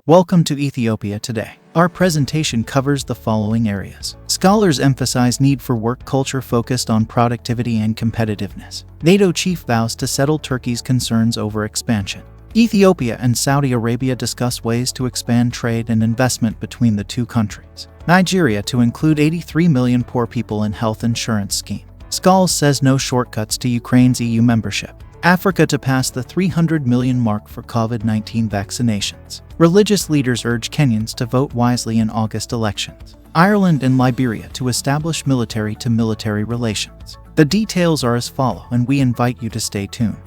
Welcome to Ethiopia Today. Our presentation covers the following areas. Scholars emphasize need for work culture focused on productivity and competitiveness. NATO chief vows to settle Turkey's concerns over expansion. Ethiopia and Saudi Arabia discuss ways to expand trade and investment between the two countries. Nigeria to include 83 million poor people in health insurance scheme. Scholars says no shortcuts to Ukraine's EU membership. Africa to pass the 300 million mark for COVID-19 vaccinations. Religious leaders urge Kenyans to vote wisely in August elections. Ireland and Liberia to establish military-to-military relations. The details are as follow, and we invite you to stay tuned.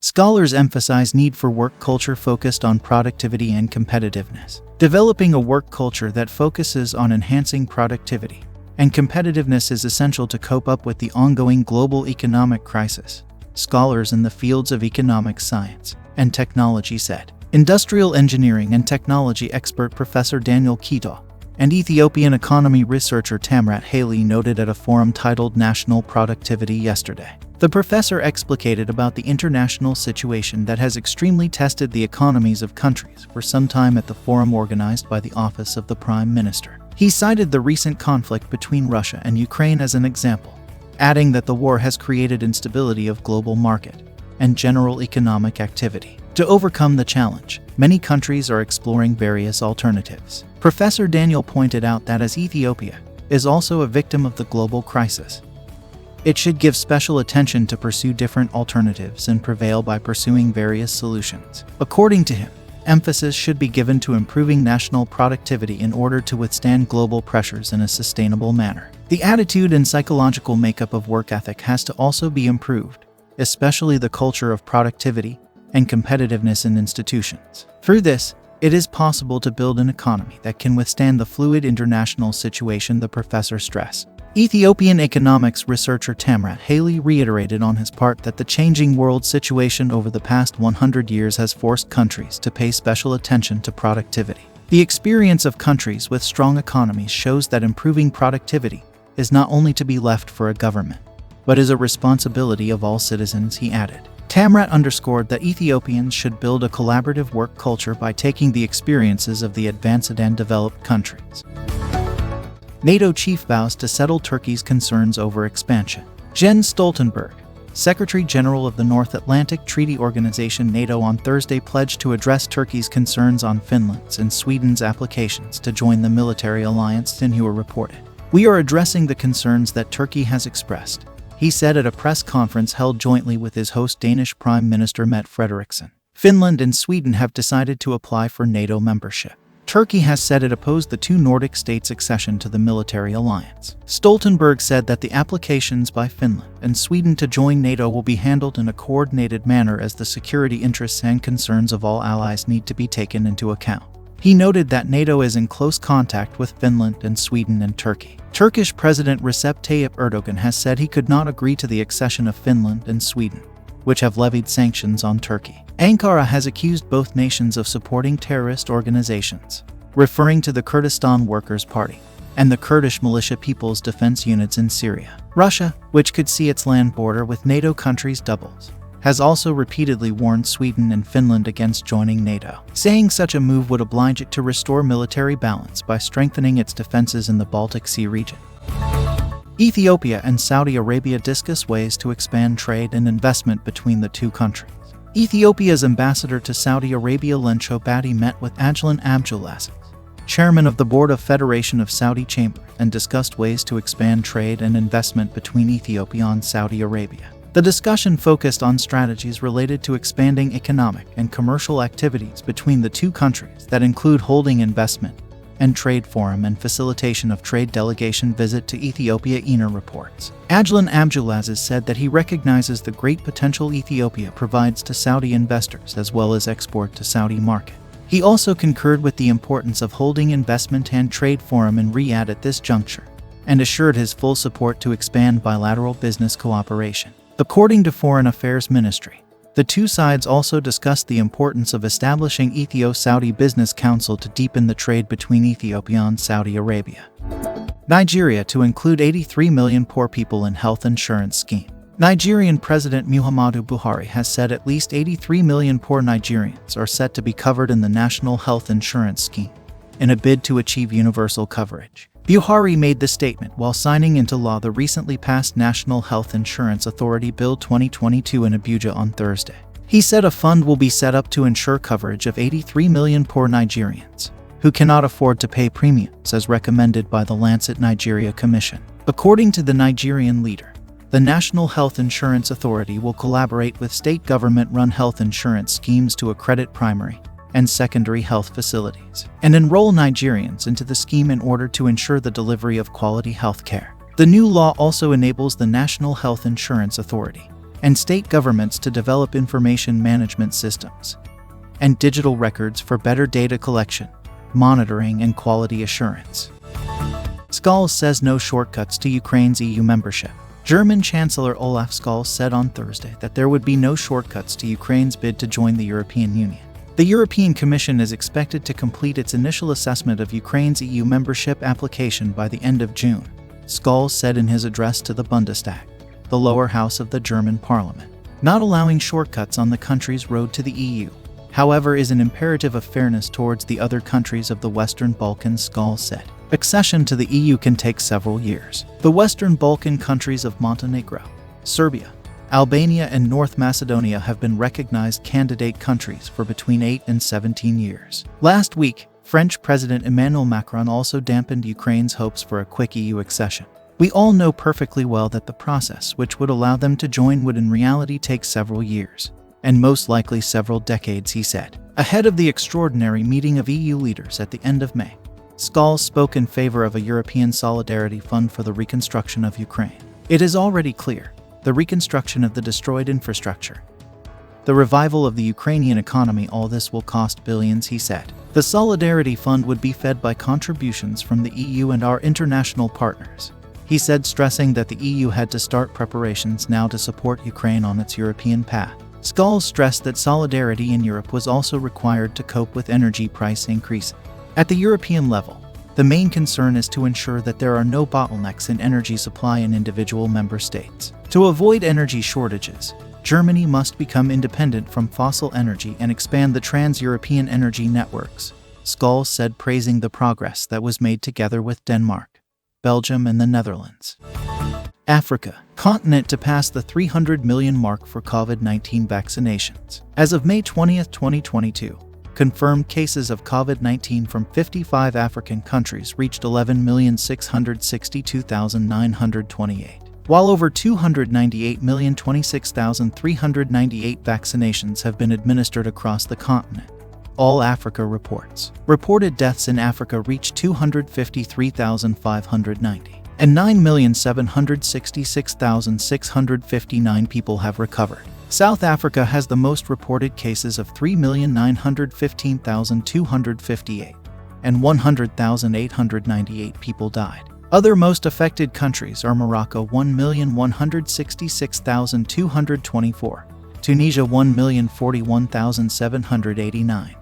Scholars emphasize need for work culture focused on productivity and competitiveness. Developing a work culture that focuses on enhancing productivity and competitiveness is essential to cope up with the ongoing global economic crisis, scholars in the fields of economic science and technology said. Industrial engineering and technology expert Professor Daniel Kito and Ethiopian economy researcher Tamrat Haley noted at a forum titled National Productivity yesterday. The professor explicated about the international situation that has extremely tested the economies of countries for some time at the forum organized by the Office of the Prime Minister. He cited the recent conflict between Russia and Ukraine as an example, adding that the war has created instability of global market and general economic activity. To overcome the challenge, many countries are exploring various alternatives. Professor Daniel pointed out that as Ethiopia is also a victim of the global crisis, it should give special attention to pursue different alternatives and prevail by pursuing various solutions. According to him, emphasis should be given to improving national productivity in order to withstand global pressures in a sustainable manner. The attitude and psychological makeup of work ethic has to also be improved, especially the culture of productivity and competitiveness in institutions. Through this, it is possible to build an economy that can withstand the fluid international situation, the professor stressed. Ethiopian economics researcher Tamrat Haley reiterated on his part that the changing world situation over the past 100 years has forced countries to pay special attention to productivity. The experience of countries with strong economies shows that improving productivity is not only to be left for a government, but is a responsibility of all citizens, he added. Tamrat underscored that Ethiopians should build a collaborative work culture by taking the experiences of the advanced and developed countries. NATO chief vows to settle Turkey's concerns over expansion. Jens Stoltenberg, Secretary General of the North Atlantic Treaty Organization NATO, on Thursday pledged to address Turkey's concerns on Finland's and Sweden's applications to join the military alliance, Sinhua reported. We are addressing the concerns that Turkey has expressed, he said at a press conference held jointly with his host Danish Prime Minister Mette Frederiksen. Finland and Sweden have decided to apply for NATO membership. Turkey has said it opposed the two Nordic states' accession to the military alliance. Stoltenberg said that the applications by Finland and Sweden to join NATO will be handled in a coordinated manner as the security interests and concerns of all allies need to be taken into account. He noted that NATO is in close contact with Finland and Sweden and Turkey. Turkish President Recep Tayyip Erdogan has said he could not agree to the accession of Finland and Sweden, which have levied sanctions on Turkey. Ankara has accused both nations of supporting terrorist organizations, referring to the Kurdistan Workers' Party and the Kurdish militia People's Defense Units in Syria. Russia, which could see its land border with NATO countries doubles, has also repeatedly warned Sweden and Finland against joining NATO, saying such a move would oblige it to restore military balance by strengthening its defenses in the Baltic Sea region. Ethiopia and Saudi Arabia discuss ways to expand trade and investment between the two countries. Ethiopia's ambassador to Saudi Arabia Lencho Badi met with Ajlan Abdulaziz, chairman of the Board of Federation of Saudi Chamber, and discussed ways to expand trade and investment between Ethiopia and Saudi Arabia. The discussion focused on strategies related to expanding economic and commercial activities between the two countries that include holding investment and trade forum and facilitation of trade delegation visit to Ethiopia, ENA reports. Ajlan Abdulaziz said that he recognizes the great potential Ethiopia provides to Saudi investors as well as export to Saudi market. He also concurred with the importance of holding investment and trade forum in Riyadh at this juncture and assured his full support to expand bilateral business cooperation. According to Foreign Affairs Ministry, the two sides also discussed the importance of establishing Ethio-Saudi Business Council to deepen the trade between Ethiopia and Saudi Arabia. Nigeria to include 83 million poor people in health insurance scheme. Nigerian President Muhammadu Buhari has said at least 83 million poor Nigerians are set to be covered in the National Health Insurance Scheme, in a bid to achieve universal coverage. Buhari made the statement while signing into law the recently passed National Health Insurance Authority Bill 2022 in Abuja on Thursday. He said a fund will be set up to ensure coverage of 83 million poor Nigerians who cannot afford to pay premiums as recommended by the Lancet Nigeria Commission. According to the Nigerian leader, the National Health Insurance Authority will collaborate with state government-run health insurance schemes to accredit primary and secondary health facilities and enroll Nigerians into the scheme in order to ensure the delivery of quality health care. The new law also enables the National Health Insurance Authority and state governments to develop information management systems and digital records for better data collection, monitoring, and quality assurance. Scholz says no shortcuts to Ukraine's EU membership. German Chancellor Olaf Scholz said on Thursday that there would be no shortcuts to Ukraine's bid to join the European Union. The European Commission is expected to complete its initial assessment of Ukraine's EU membership application by the end of June, Scholz said in his address to the Bundestag, the lower house of the German parliament. Not allowing shortcuts on the country's road to the EU, however, is an imperative of fairness towards the other countries of the Western Balkans, Scholz said. Accession to the EU can take several years. The Western Balkan countries of Montenegro, Serbia, Albania, and North Macedonia have been recognized candidate countries for between 8 and 17 years. Last week, French President Emmanuel Macron also dampened Ukraine's hopes for a quick EU accession. We all know perfectly well that the process which would allow them to join would in reality take several years, and most likely several decades, he said. Ahead of the extraordinary meeting of EU leaders at the end of May, Scholz spoke in favor of a European Solidarity Fund for the reconstruction of Ukraine. It is already clear, the reconstruction of the destroyed infrastructure, the revival of the Ukrainian economy, all this will cost billions, he said. The Solidarity Fund would be fed by contributions from the EU and our international partners, he said, stressing that the EU had to start preparations now to support Ukraine on its European path. Scholz stressed that solidarity in Europe was also required to cope with energy price increases. At the European level, the main concern is to ensure that there are no bottlenecks in energy supply in individual member states. To avoid energy shortages, Germany must become independent from fossil energy and expand the trans-European energy networks, Scholz said, praising the progress that was made together with Denmark, Belgium, and the Netherlands. Africa, continent to pass the 300 million mark for COVID-19 vaccinations. As of May 20, 2022, confirmed cases of COVID-19 from 55 African countries reached 11,662,928, while over 298,026,398 vaccinations have been administered across the continent. All Africa reports. Reported deaths in Africa reached 253,590, and 9,766,659 people have recovered. South Africa has the most reported cases of 3,915,258, and 100,898 people died. Other most affected countries are Morocco 1,166,224, Tunisia 1,041,789,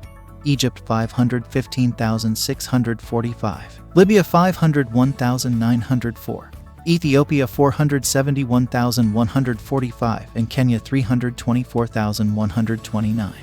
Egypt 515,645, Libya 501,904, Ethiopia 471,145, and Kenya 324,129.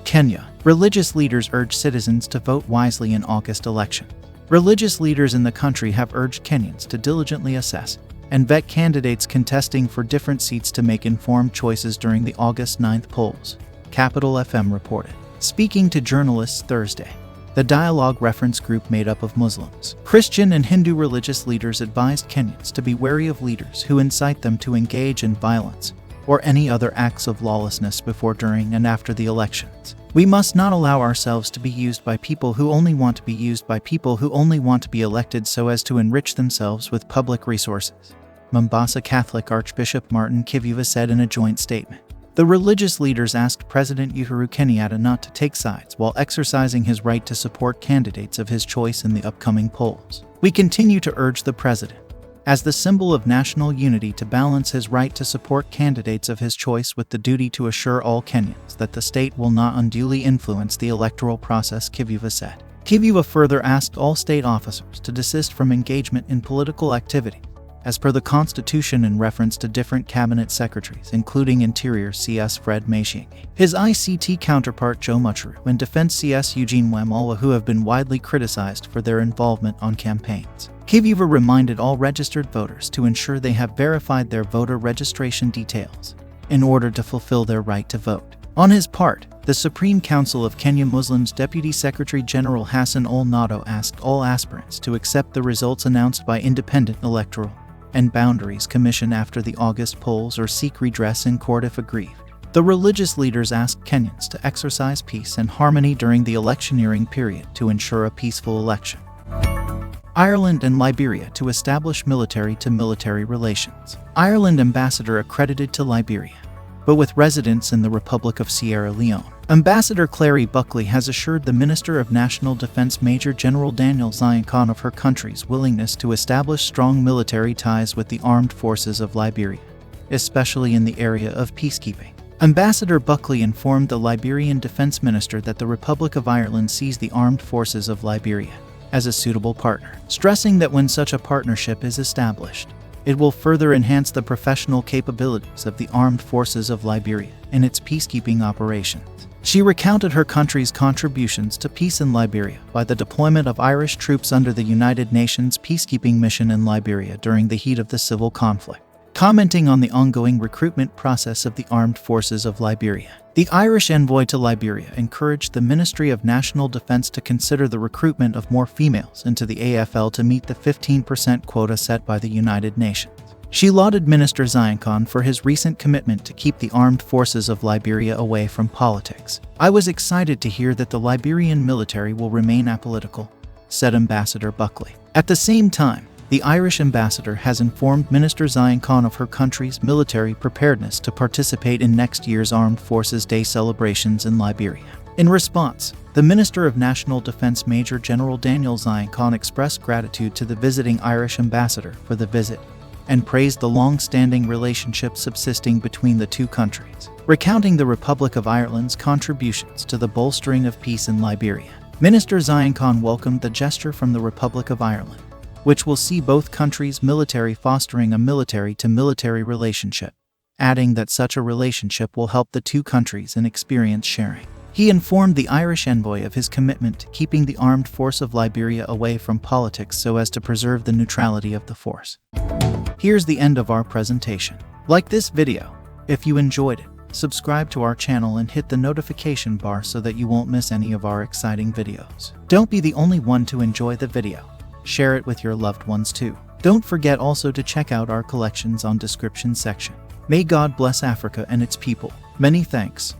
Kenya. Religious leaders urge citizens to vote wisely in August election. Religious leaders in the country have urged Kenyans to diligently assess and vet candidates contesting for different seats to make informed choices during the August 9th polls, Capital FM reported. Speaking to journalists Thursday, the Dialogue reference group made up of Muslims, Christian, and Hindu religious leaders advised Kenyans to be wary of leaders who incite them to engage in violence or any other acts of lawlessness before, during, and after the elections. We must not allow ourselves to be used by people who only want to be used by people who only want to be elected so as to enrich themselves with public resources, Mombasa Catholic Archbishop Martin Kivuva said in a joint statement. The religious leaders asked President Uhuru Kenyatta not to take sides while exercising his right to support candidates of his choice in the upcoming polls. We continue to urge the president, as the symbol of national unity, to balance his right to support candidates of his choice with the duty to assure all Kenyans that the state will not unduly influence the electoral process, Kivuva said. Kivuva further asked all state officers to desist from engagement in political activity, as per the Constitution in reference to different cabinet secretaries, including Interior CS Fred Machiae, his ICT counterpart Joe Mucheru, and Defense CS Eugene Wamala, who have been widely criticized for their involvement on campaigns. Kiviva reminded all registered voters to ensure they have verified their voter registration details in order to fulfill their right to vote. On his part, the Supreme Council of Kenya Muslims Deputy Secretary General Hassan Ol-Nato asked all aspirants to accept the results announced by Independent Electoral and Boundaries Commission after the August polls or seek redress in court if aggrieved. The religious leaders asked Kenyans to exercise peace and harmony during the electioneering period to ensure a peaceful election. Ireland and Liberia to establish military-to-military relations. Ireland ambassador accredited to Liberia, but with residence in the Republic of Sierra Leone. Ambassador Clary Buckley has assured the Minister of National Defense Major General Daniel Zion of her country's willingness to establish strong military ties with the armed forces of Liberia, especially in the area of peacekeeping. Ambassador Buckley informed the Liberian Defense Minister that the Republic of Ireland sees the armed forces of Liberia as a suitable partner, stressing that when such a partnership is established, it will further enhance the professional capabilities of the armed forces of Liberia in its peacekeeping operations. She recounted her country's contributions to peace in Liberia by the deployment of Irish troops under the United Nations peacekeeping mission in Liberia during the heat of the civil conflict. Commenting on the ongoing recruitment process of the armed forces of Liberia, the Irish envoy to Liberia encouraged the Ministry of National Defense to consider the recruitment of more females into the AFL to meet the 15% quota set by the United Nations. She lauded Minister Zion for his recent commitment to keep the armed forces of Liberia away from politics. "I was excited to hear that the Liberian military will remain apolitical," said Ambassador Buckley. At the same time, the Irish ambassador has informed Minister Zion of her country's military preparedness to participate in next year's Armed Forces Day celebrations in Liberia. In response, the Minister of National Defense Major General Daniel Zion expressed gratitude to the visiting Irish ambassador for the visit and praised the long-standing relationship subsisting between the two countries, recounting the Republic of Ireland's contributions to the bolstering of peace in Liberia. Minister Zion welcomed the gesture from the Republic of Ireland, which will see both countries' military fostering a military-to-military relationship, adding that such a relationship will help the two countries in experience sharing. He informed the Irish envoy of his commitment to keeping the armed force of Liberia away from politics so as to preserve the neutrality of the force. Here's the end of our presentation. Like this video if you enjoyed it. Subscribe to our channel and hit the notification bar so that you won't miss any of our exciting videos. Don't be the only one to enjoy the video. Share it with your loved ones too. Don't forget also to check out our collections on description section. May God bless Africa and its people. Many thanks.